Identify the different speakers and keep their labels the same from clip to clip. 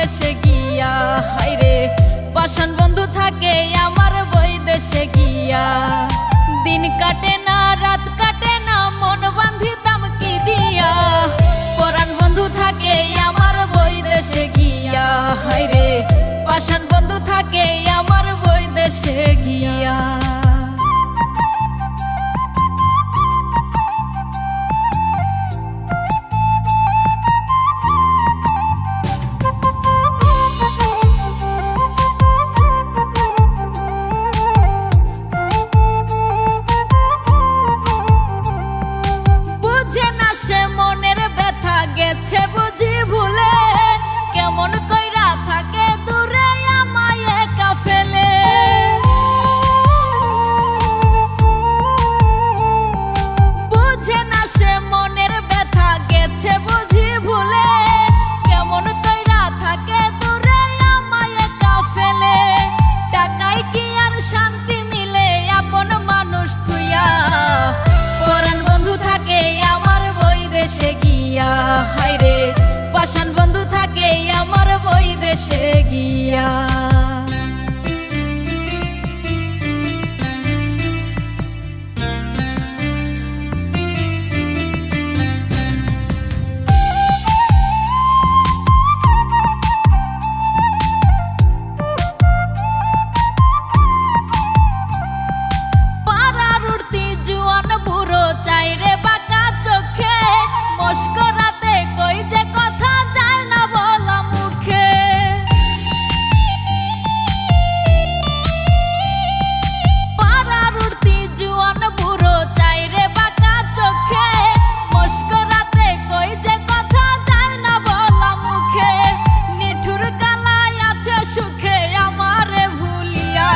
Speaker 1: দেশে গিয়া, হায়রে পাষাণ বন্ধু থাকে আমার বই দেশে গিয়া। দিন কাটে না রাত কাটে না মন বান্ধিতাম কি দিয়া, পরাণ বন্ধু থাকে আমার বই দেশে গিয়া, হায়রে পাষাণ বন্ধু থাকে আমার বই দেশে গিয়া। সে মনের ব্যথা গেছে বুঝি ভুলে, কেমন কইরা থাকে দূরে আমায় একা ফেলে। বুঝে না সে মনের ব্যথা গেছে বুঝি ভুলে, কেমন কইরা থাকে দূরে আমায় একা ফেলে। টাকায় কি আর শান্তি মিলে আপন মানুষ থুইয়া, পরাণ বন্ধু থাকে আমার বই দেশে গিয়া, হায়রে পাষাণ বন্ধু থাকে আমার বই দেশে গিয়া। পাড়ার উঠতি জুয়ান বুড়ো চাইরে বাঁকা চোখে, মস্করাতে কই যে কথা যায় না বলা মুখে। পাড়ার উঠতি জুয়ান বুড়ো চাইরে বাঁকা চোখে, মস্করাতে কই যে কথা যায় না বলা মুখে। নিঠুর কালাই আছে সুখে আমারে ভুলিয়া,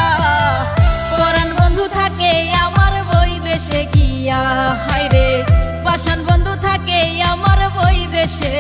Speaker 1: পরাণ বন্ধু থাকে আমার বই দেশে গিয়া, হায়রে পাষাণ বন্ধু থাকে আমার বই দেশে